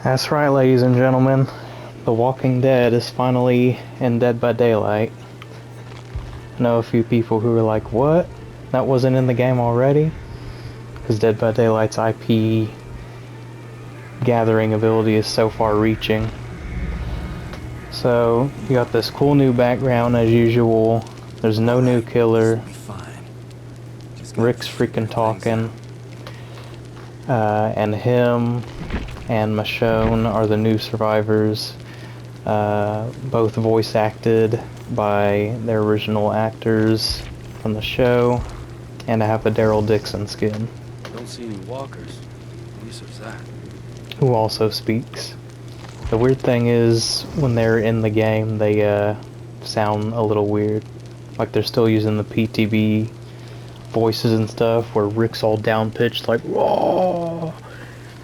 That's right, ladies and gentlemen. The Walking Dead is finally in Dead by Daylight. I know a few people who were like, what? That wasn't in the game already? Because Dead by Daylight's IP gathering ability is so far reaching. So, you got this cool new background as usual. There's no new killer. Rick's freaking talking. And him and Michonne are the new survivors. Both voice acted by their original actors from the show. And I have a Daryl Dixon skin. Don't see any walkers. Who's that? Who also speaks. The weird thing is, when they're in the game, they sound a little weird. Like they're still using the PTB voices and stuff, where Rick's all down-pitched, like, raw.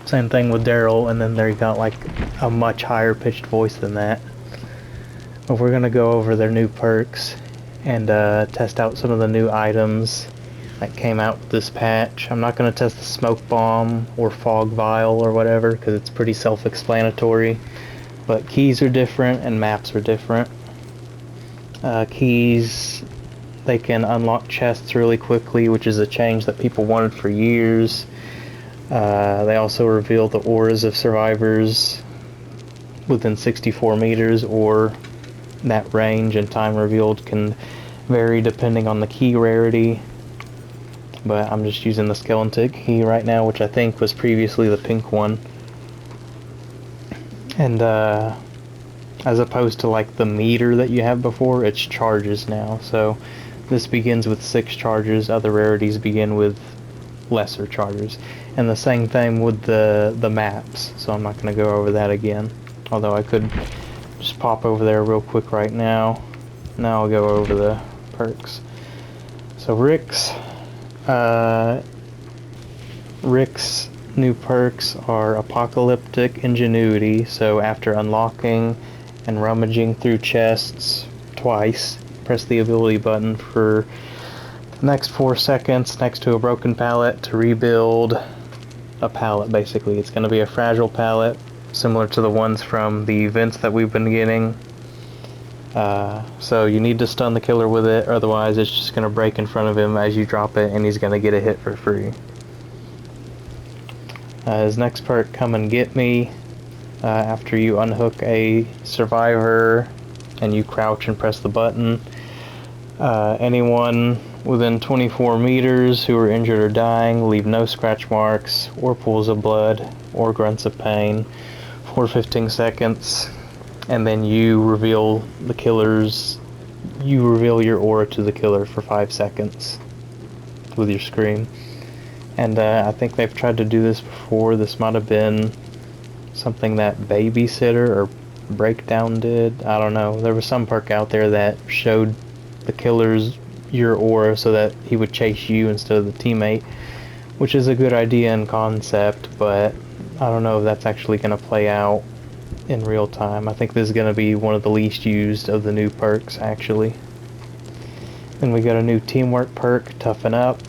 Same thing with Daryl, and then they got like a much higher pitched voice than that. But we're gonna go over their new perks and test out some of the new items that came out with this patch. I'm not gonna test the smoke bomb or fog vial or whatever, because it's pretty self-explanatory. But keys are different and maps are different. Keys, they can unlock chests really quickly, which is a change that people wanted for years. They also reveal the auras of survivors within 64 meters, or that range and time revealed can vary depending on the key rarity. But I'm just using the skeleton key right now, which I think was previously the pink one. And as opposed to like the meter that you had before, it's charges now. So this begins with 6 charges, other rarities begin with lesser charges. And the same thing with the maps, so I'm not going to go over that again. Although I could just pop over there real quick right now. Now I'll go over the perks. So Rick's new perks are Apocalyptic Ingenuity. So after unlocking and rummaging through chests twice, press the ability button for the next 4 seconds next to a broken pallet to rebuild a pallet. Basically, it's going to be a fragile pallet, similar to the ones from the events that we've been getting. So you need to stun the killer with it, otherwise it's just going to break in front of him as you drop it, and he's going to get a hit for free. His next perk, Come and Get Me. After you unhook a survivor and you crouch and press the button, anyone within 24 meters who are injured or dying leave no scratch marks or pools of blood or grunts of pain for 15 seconds, and then you reveal your aura to the killer for 5 seconds with your scream. And I think they've tried to do this before. This might have been something that Babysitter or Breakdown did. I don't know. There was some perk out there that showed the killer's your aura so that he would chase you instead of the teammate, which is a good idea in concept, but I don't know if that's actually going to play out in real time. I think this is going to be one of the least used of the new perks, actually. Then we got a new teamwork perk, Toughen Up.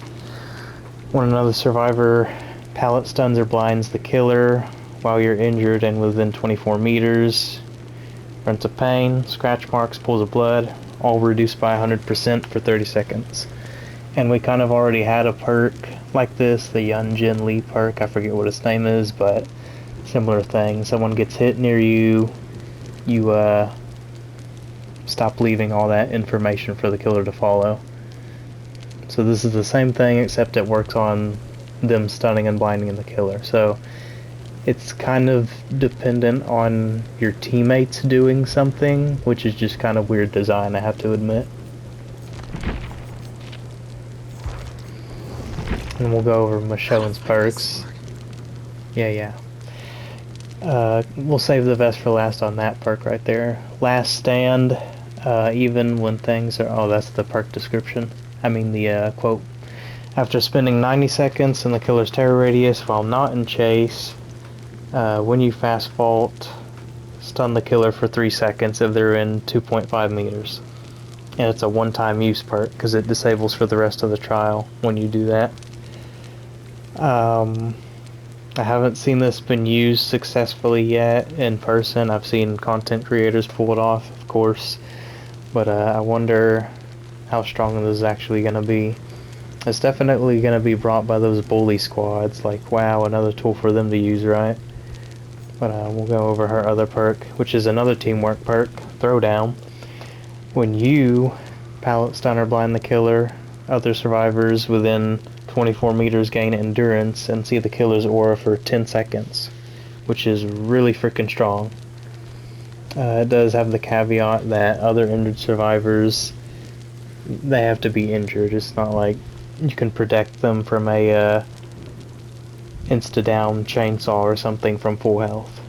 When another survivor pallet stuns or blinds the killer while you're injured and within 24 meters, grunts of pain, scratch marks, pools of blood, all reduced by 100% for 30 seconds. And we kind of already had a perk like this, the Yun Jin Lee perk. I forget what its name is, but similar thing. Someone gets hit near you, you stop leaving all that information for the killer to follow. So this is the same thing, except it works on them stunning and blinding the killer. So it's kind of dependent on your teammates doing something, which is just kind of weird design, I have to admit. And we'll go over Michonne's perks. Yeah. We'll save the best for last on that perk right there. Last Stand, even when things are... Oh, that's the perk description. I mean the quote. After spending 90 seconds in the killer's terror radius while not in chase, when you fast vault, stun the killer for 3 seconds if they're in 2.5 meters. And it's a one-time use perk because it disables for the rest of the trial when you do that. I haven't seen this been used successfully yet in person. I've seen content creators pull it off, of course, but I wonder how strong this is actually going to be. It's definitely going to be brought by those bully squads. Like, wow, another tool for them to use, right? But we'll go over her other perk, which is another teamwork perk, Throwdown. When you pallet stun or blind the killer, other survivors within 24 meters gain endurance and see the killer's aura for 10 seconds, which is really freaking strong. It does have the caveat that other injured survivors, they have to be injured. It's not like you can protect them from a insta-down chainsaw or something from full health.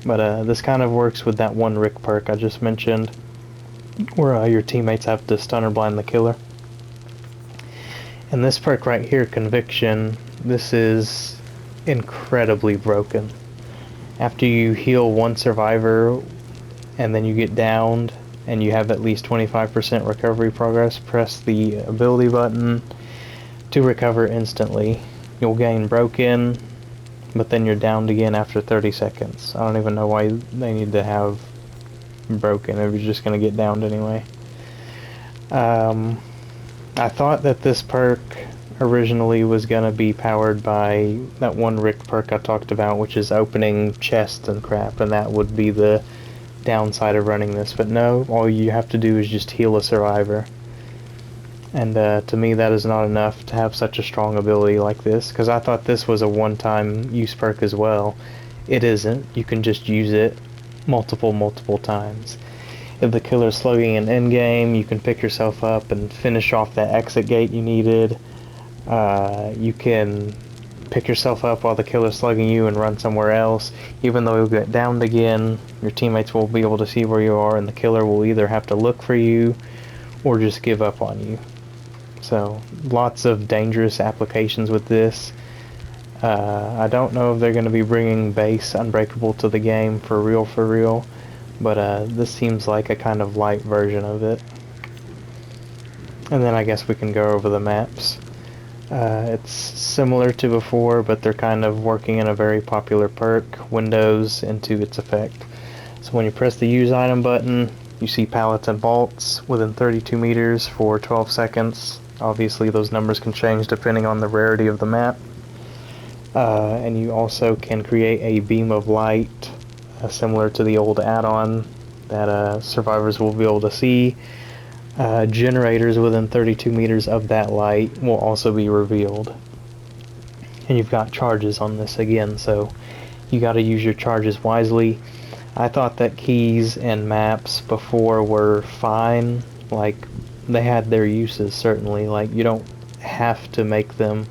But this kind of works with that one Rick perk I just mentioned, where your teammates have to stun or blind the killer. And this perk right here, Conviction, this is incredibly broken. After you heal one survivor and then you get downed and you have at least 25% recovery progress, press the ability button to recover instantly. You'll gain Broken, but then you're downed again after 30 seconds. I don't even know why they need to have Broken if you're just going to get downed anyway. I thought that this perk originally was going to be powered by that one Rick perk I talked about, which is opening chests and crap, and that would be the downside of running this. But no, all you have to do is just heal a survivor. And to me that is not enough to have such a strong ability like this, because I thought this was a one-time use perk as well. It isn't. You can just use it multiple times. If the killer's slugging an endgame, you can pick yourself up and finish off that exit gate you needed. You can pick yourself up while the killer's slugging you and run somewhere else. Even though you'll get downed again, your teammates will be able to see where you are, and the killer will either have to look for you or just give up on you. So, lots of dangerous applications with this. I don't know if they're going to be bringing base Unbreakable to the game for real, but this seems like a kind of light version of it. And then I guess we can go over the maps. It's similar to before, but they're kind of working in a very popular perk, Windows, into its effect. So when you press the use item button, you see pallets and vaults within 32 meters for 12 seconds. Obviously those numbers can change depending on the rarity of the map. And you also can create a beam of light, similar to the old add-on that survivors will be able to see. Generators within 32 meters of that light will also be revealed. And you've got charges on this again, so you got to use your charges wisely. I thought that keys and maps before were fine. Like, they had their uses, certainly. Like, you don't have to make them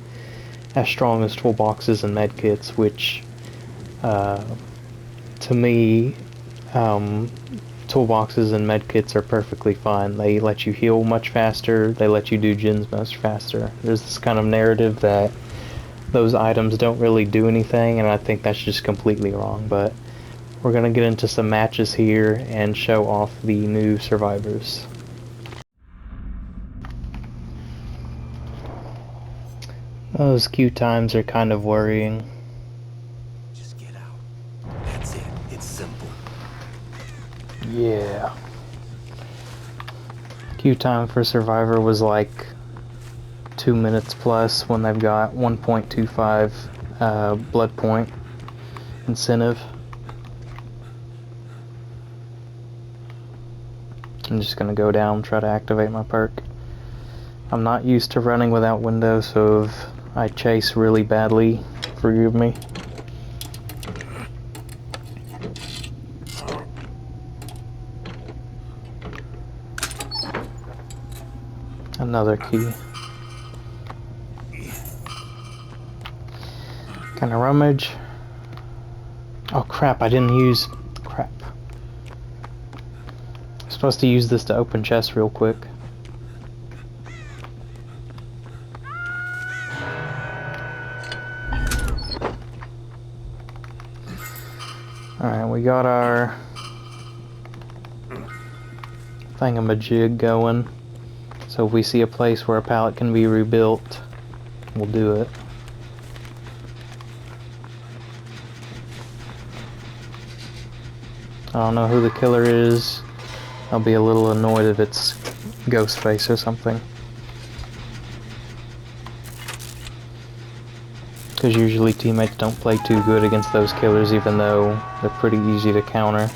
as strong as toolboxes and medkits, which to me, toolboxes and medkits are perfectly fine. They let you heal much faster, they let you do gens much faster. There's this kind of narrative that those items don't really do anything, and I think that's just completely wrong. But we're going to get into some matches here and show off the new survivors. Those queue times are kind of worrying. Just get out. That's it. It's simple. Yeah. Queue time for Survivor was like 2 minutes plus when they've got 1.25 blood point incentive. I'm just gonna go down, try to activate my perk. I'm not used to running without windows, so if I chase really badly, forgive me. Another key. Can I rummage? Oh crap, I didn't use... crap. I'm supposed to use this to open chests real quick. Alright, we got our thingamajig going. So if we see a place where a pallet can be rebuilt, we'll do it. I don't know who the killer is. I'll be a little annoyed if it's Ghostface or something. Because usually teammates don't play too good against those killers, even though they're pretty easy to counter.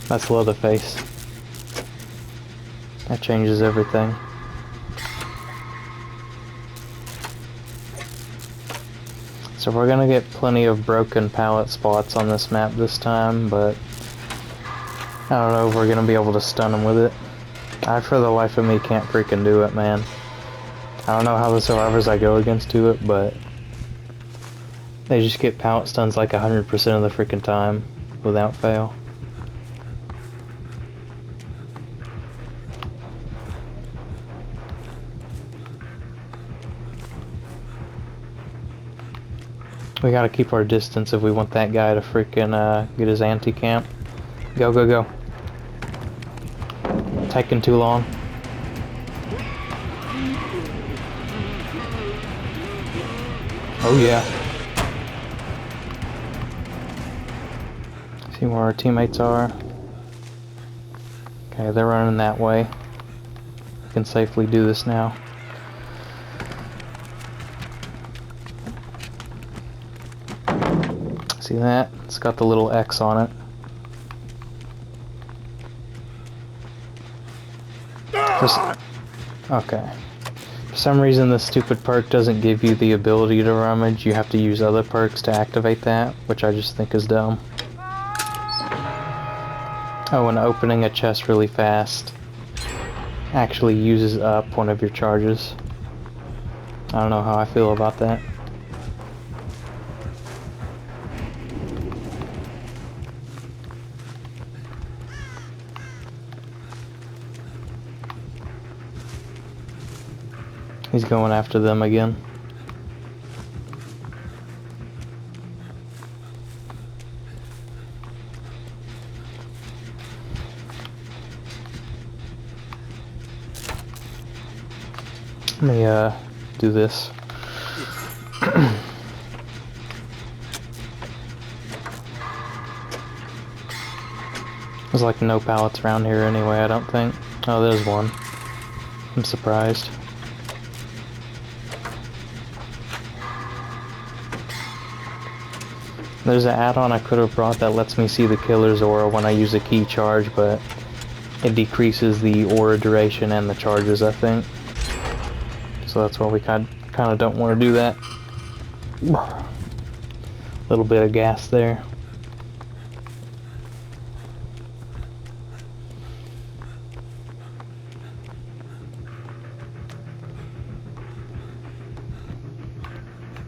That's Leatherface. That changes everything. So we're gonna get plenty of broken pallet spots on this map this time, but I don't know if we're gonna be able to stun them with it. I, for the life of me, can't freaking do it, man. I don't know how the survivors I go against do it, but they just get pallet stuns like 100% of the freaking time, without fail. We gotta keep our distance if we want that guy to freaking get his anti-camp. Go, go, go. Taking too long. Oh yeah. See where our teammates are. Okay, they're running that way. We can safely do this now. See that? It's got the little X on it. Okay. For some reason this stupid perk doesn't give you the ability to rummage. You have to use other perks to activate that, which I just think is dumb. Oh, and opening a chest really fast actually uses up one of your charges. I don't know how I feel about that. He's going after them again. Let me do this. There's like no pallets around here anyway, I don't think. Oh, there's one. I'm surprised. There's an add-on I could have brought that lets me see the killer's aura when I use a key charge, but it decreases the aura duration and the charges, I think. So that's why we kind of don't want to do that. Little bit of gas there.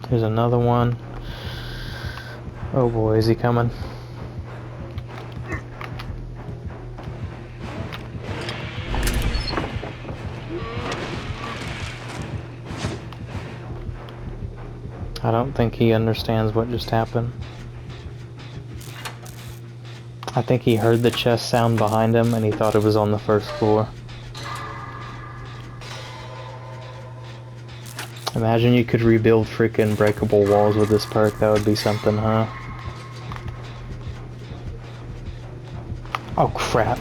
There's another one. Oh boy, is he coming? I don't think he understands what just happened. I think he heard the chest sound behind him and he thought it was on the first floor. Imagine you could rebuild freaking breakable walls with this perk. That would be something, huh? Oh crap.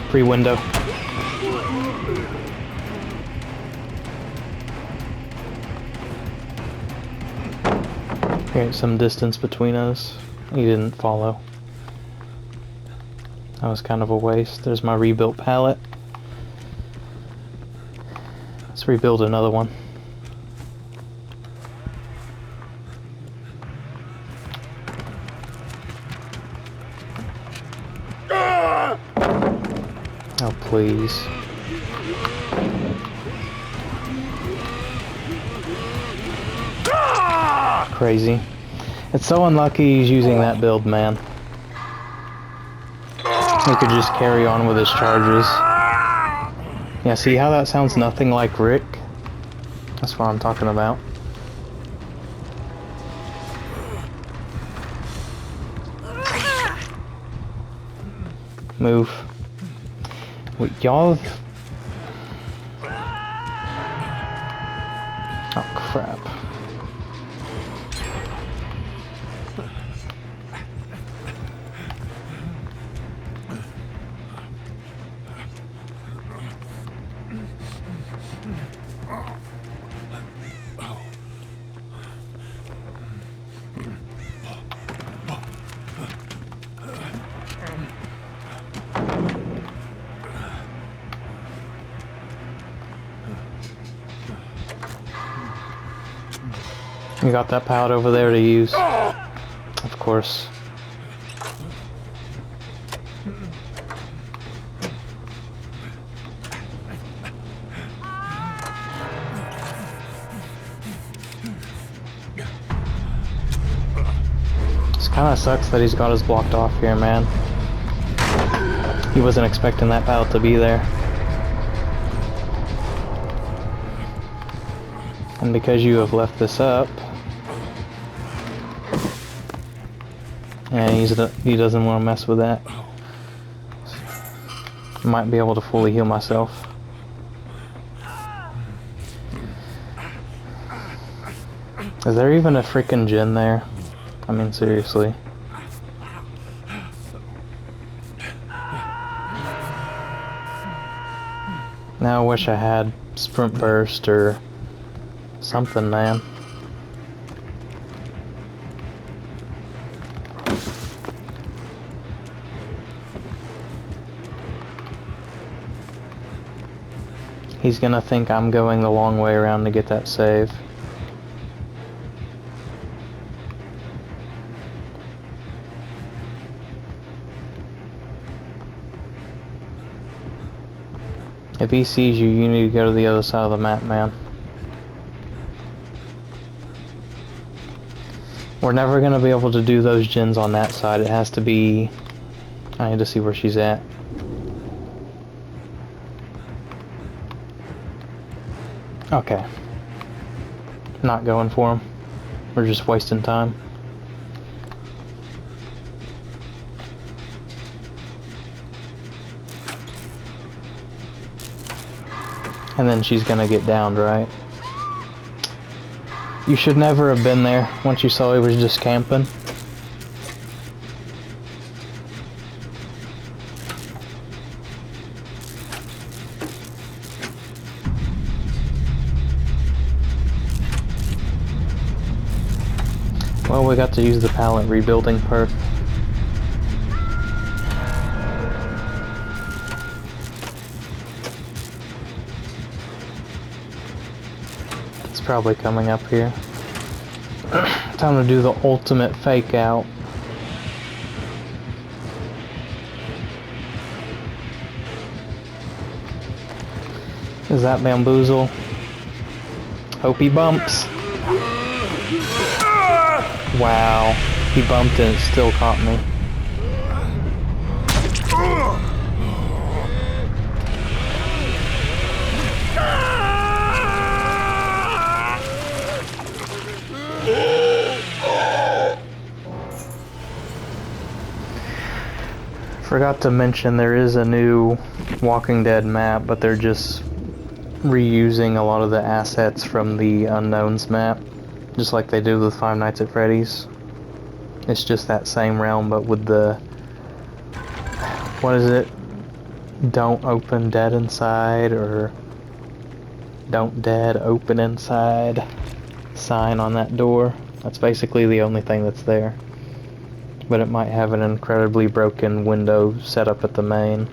Free window. Create some distance between us. He didn't follow. That was kind of a waste. There's my rebuilt pallet. Let's rebuild another one. Oh, please. Crazy. It's so unlucky he's using that build, man. He could just carry on with his charges. Yeah, see how that sounds nothing like Rick? That's what I'm talking about. Move. Wait, y'all... Oh, crap. You got that pallet over there to use. Of course. This kinda sucks that he's got us blocked off here, man. He wasn't expecting that pallet to be there. And because you have left this up... Yeah, he doesn't want to mess with that. Might be able to fully heal myself. Is there even a freaking gin there? I mean, seriously. Now I wish I had sprint burst or something, man. He's gonna think I'm going the long way around to get that save. If he sees you, you need to go to the other side of the map, man. We're never gonna be able to do those gens on that side. It has to be... I need to see where she's at. Okay. Not going for him. We're just wasting time. And then she's gonna get downed, right? You should never have been there once you saw he was just camping. Well, we got to use the pallet rebuilding perk. It's probably coming up here. Time to do the ultimate fake out. Is that bamboozle? Hope he bumps. Wow, he bumped and it still caught me. Forgot to mention there is a new Walking Dead map, but they're just reusing a lot of the assets from the Unknowns map. Just like they do with Five Nights at Freddy's. It's just that same realm, but with the... What is it? Don't open dead inside, or... Don't dead open inside sign on that door. That's basically the only thing that's there. But it might have an incredibly broken window set up at the main.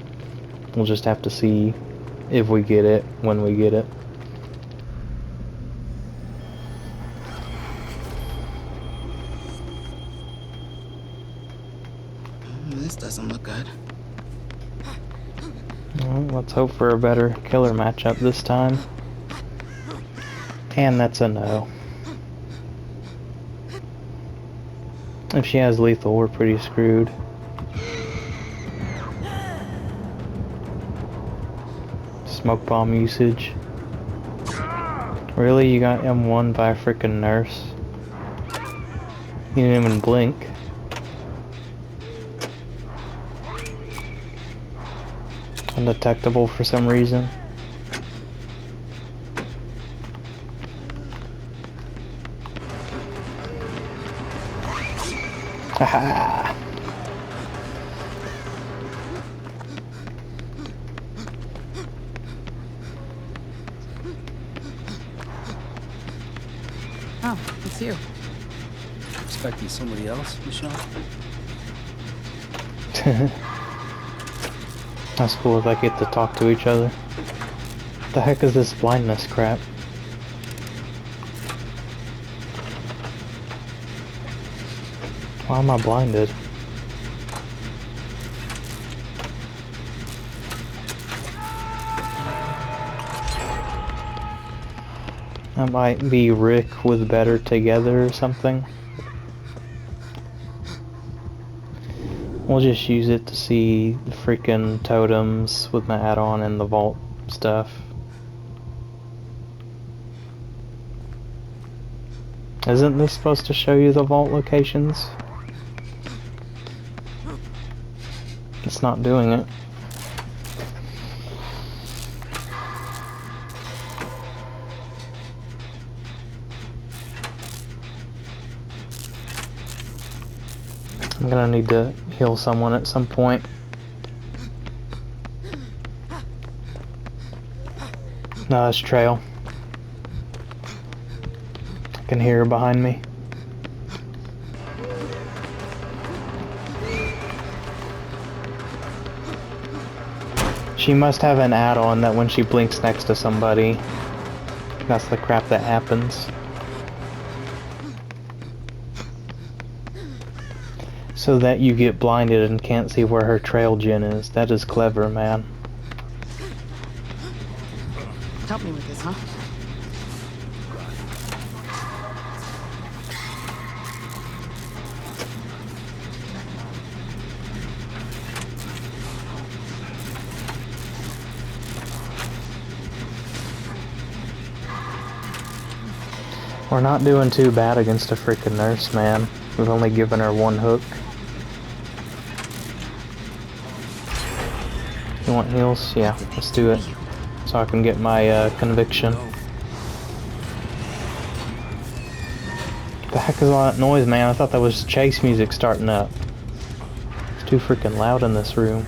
We'll just have to see if we get it when we get it. This doesn't look good. Well, let's hope for a better killer matchup this time. And that's a no. If she has lethal, we're pretty screwed. Smoke bomb usage. Really? You got M1 by a frickin' nurse? You didn't even blink. undetectable for some reason. Haha! Oh, it's you. Expecting somebody else, Michonne? That's cool if I get to talk to each other. What the heck is this blindness crap? Why am I blinded? That might be Rick with Better Together or something. We'll just use it to see the freaking totems with my add-on and the vault stuff. Isn't this supposed to show you the vault locations? It's not doing it. I'm gonna need to heal someone at some point. No, that's Trail. I can hear her behind me. She must have an add-on that when she blinks next to somebody, that's the crap that happens. So that you get blinded and can't see where her trail gen is. That is clever, man. Help me with this, huh? We're not doing too bad against a freaking nurse, man. We've only given her one hook. You want heals? Yeah, let's do it. So I can get my conviction. The heck is all that noise, man? I thought that was chase music starting up. It's too freaking loud in this room.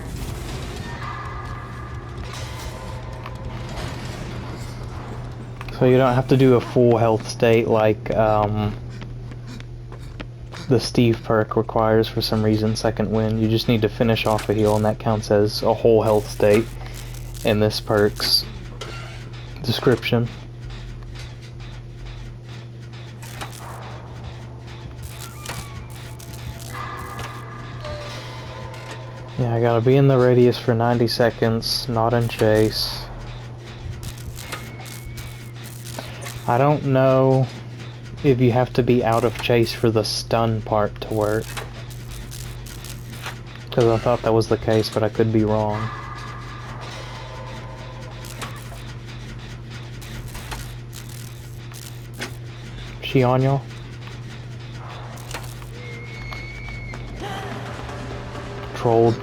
So you don't have to do a full health state like the Steve perk requires for some reason, second wind. You just need to finish off a heal and that counts as a whole health state in this perk's description. Yeah, I gotta be in the radius for 90 seconds, not in chase. I don't know if you have to be out of chase for the stun part to work. Because I thought that was the case, but I could be wrong. She on y'all? Trolled.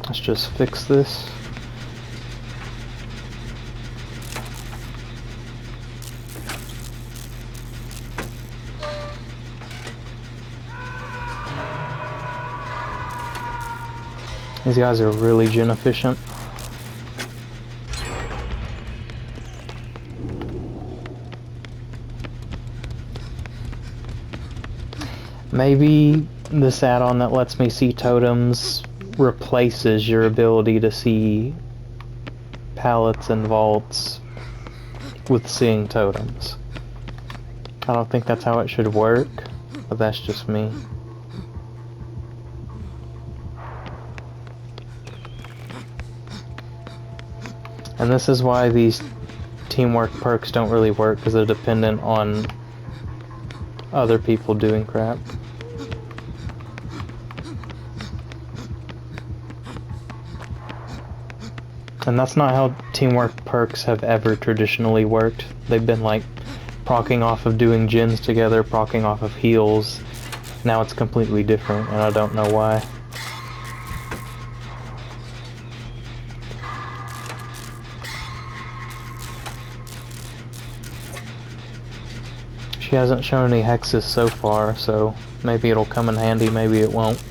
Let's just fix this. These guys are really gen efficient. Maybe this add-on that lets me see totems replaces your ability to see pallets and vaults with seeing totems. I don't think that's how it should work, but that's just me. And this is why these teamwork perks don't really work, because they're dependent on other people doing crap. And that's not how teamwork perks have ever traditionally worked. They've been like proccing off of doing gens together, proccing off of heals. Now it's completely different, and I don't know why. She hasn't shown any hexes so far, so maybe it'll come in handy, maybe it won't.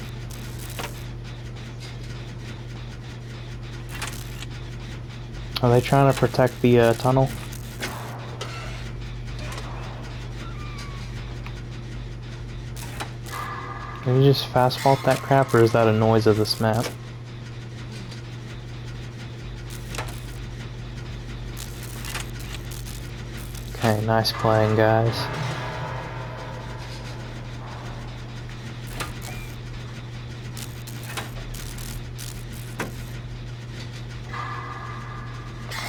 Are they trying to protect the tunnel? Can you just fast fault that crap, or is that a noise of this map? Okay, nice playing, guys.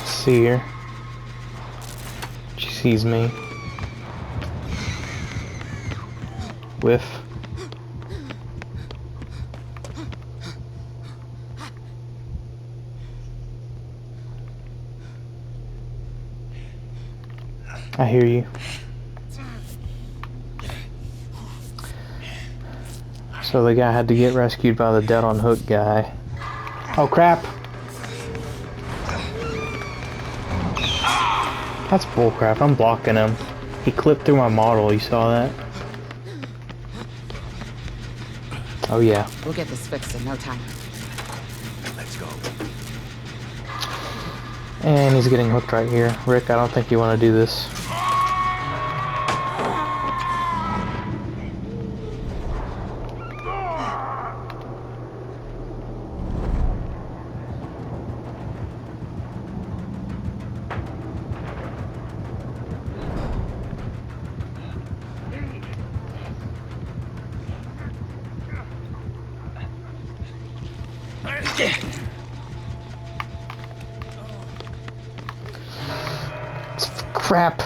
See her. She sees me. Whiff. I hear you. So the guy had to get rescued by the dead on hook guy. Oh crap! That's bullcrap. I'm blocking him. He clipped through my model. You saw that? Oh yeah. We'll get this fixed in no time. Let's go. And he's getting hooked right here. Rick, I don't think you want to do this. Crap!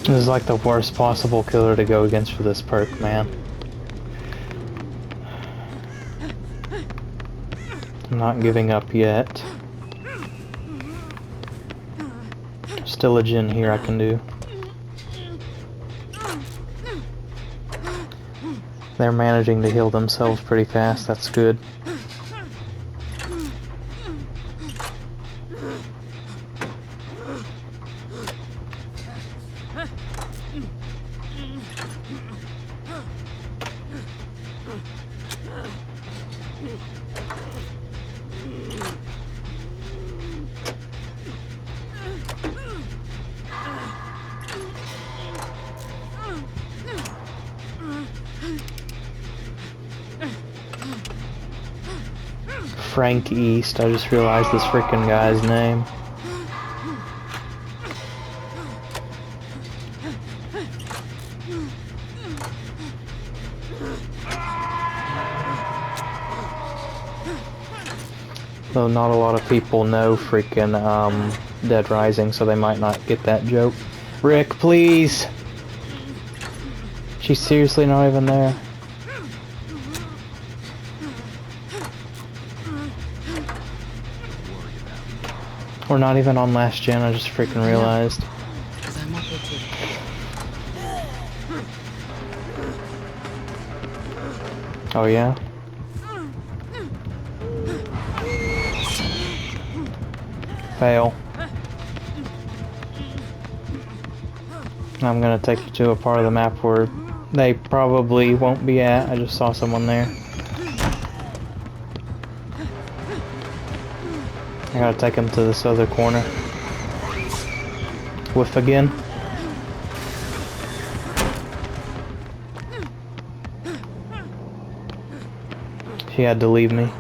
This is like the worst possible killer to go against for this perk, man. I'm not giving up yet. Still a gen here I can do. They're managing to heal themselves pretty fast, that's good. Frank East, I just realized this freaking guy's name. Though not a lot of people know freaking Dead Rising, so they might not get that joke. Rick, please! She's seriously not even there. We're not even on last gen, I just freaking realized. Oh yeah? Fail. I'm gonna take you to a part of the map where they probably won't be at. I just saw someone there. I gotta take him to this other corner. Whiff again. She had to leave me.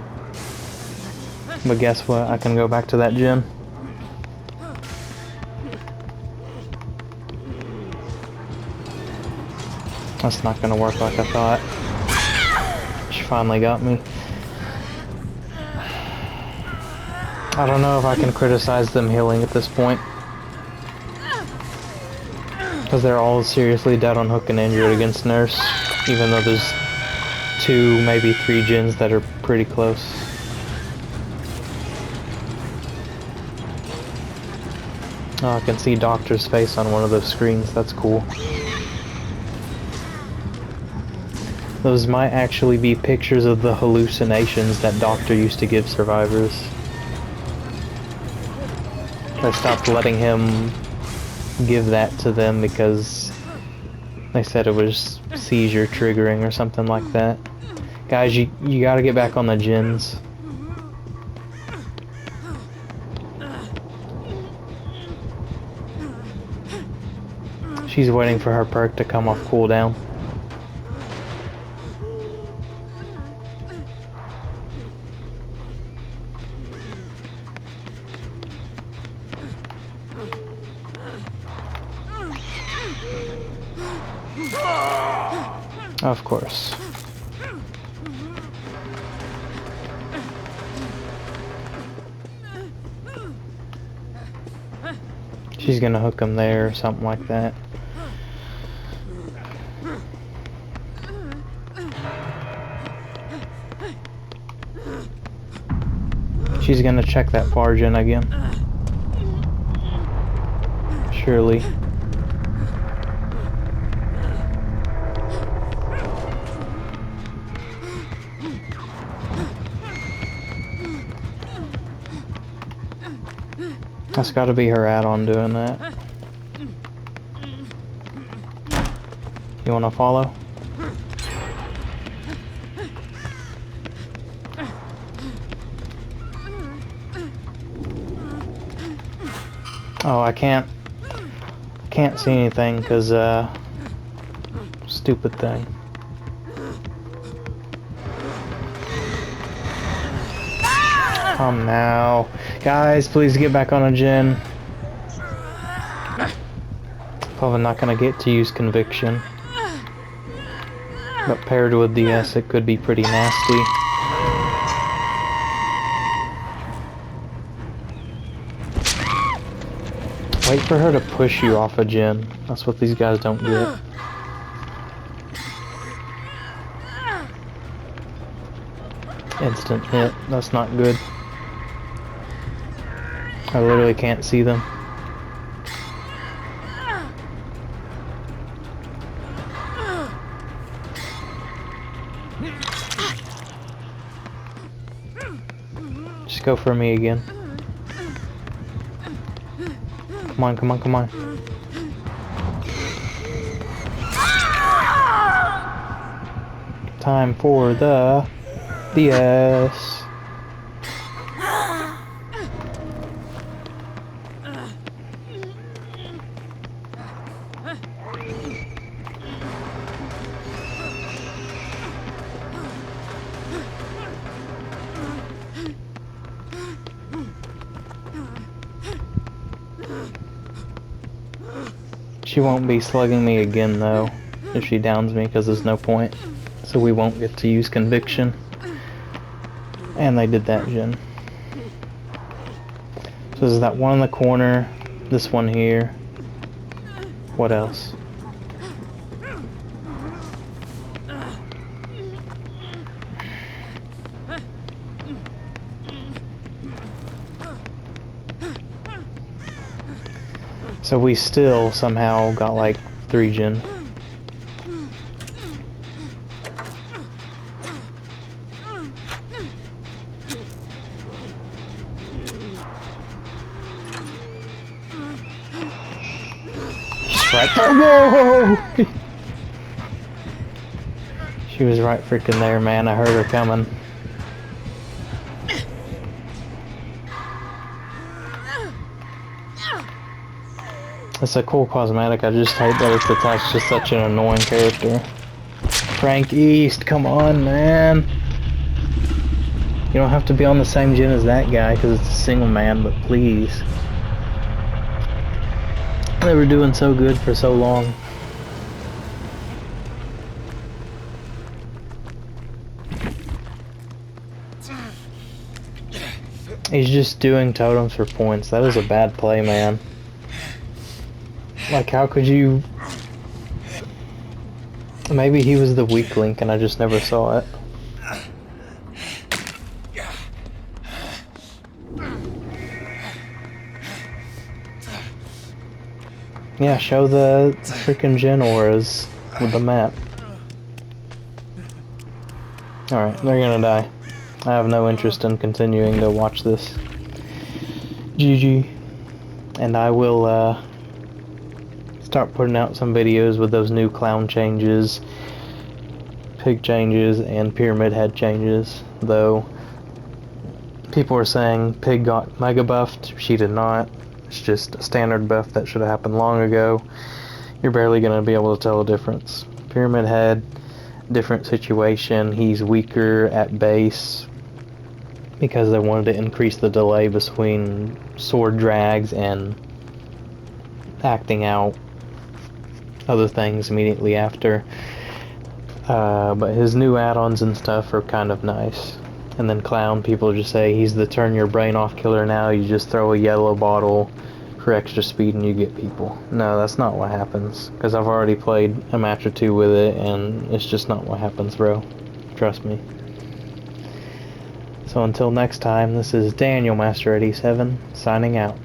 But guess what? I can go back to that gen. That's not gonna work like I thought. She finally got me. I don't know if I can criticize them healing at this point. Because they're all seriously dead on hook and injured against Nurse, even though there's 2, maybe 3 gens that are pretty close. Oh, I can see Doctor's face on one of those screens. That's cool. Those might actually be pictures of the hallucinations that Doctor used to give survivors. I stopped letting him give that to them because they said it was seizure triggering or something like that. Guys, you gotta get back on the gens. She's waiting for her perk to come off cooldown. Of course. She's gonna hook him there or something like that. She's gonna check that far gen again. Surely. That's gotta be her add-on doing that. You wanna follow? Oh, I can't see anything because stupid thing. Come now. Guys, please get back on a gen. Probably not gonna get to use conviction. But paired with DS, it could be pretty nasty. Wait for her to push you off a gen. That's what these guys don't get. Instant hit. That's not good. I literally can't see them. Just go for me again. Come on, come on, come on. Time for the DS. She won't be slugging me again though if she downs me because there's no point. So we won't get to use conviction. And they did that gen. So there's that one in the corner, this one here. What else? So we still somehow got like 3 gen. Right there. Whoa! She was right freaking there, man. I heard her coming. It's a cool cosmetic. I just hate that it's attached to such an annoying character. Frank East, come on, man. You don't have to be on the same gen as that guy because it's a single man, but please. They were doing so good for so long. He's just doing totems for points. That is a bad play, man. Like, how could you Maybe he was the weak link and I just never saw it. Yeah, show the freaking gen auras with the map. Alright, they're gonna die. I have no interest in continuing to watch this. GG. And I will, start putting out some videos with those new clown changes, pig changes, and pyramid head changes. Though, people were saying pig got mega buffed. She did not. It's just a standard buff that should have happened long ago. You're barely going to be able to tell a difference. Pyramid head, different situation. He's weaker at base because they wanted to increase the delay between sword drags and acting out other things immediately after. But his new add-ons and stuff are kind of nice. And then clown, people just say he's the turn your brain off killer now. You just throw a yellow bottle for extra speed and you get people. No, that's not what happens. Because I've already played a match or two with it and it's just not what happens, bro. Trust me. So until next time, this is Daniel Master 87 signing out.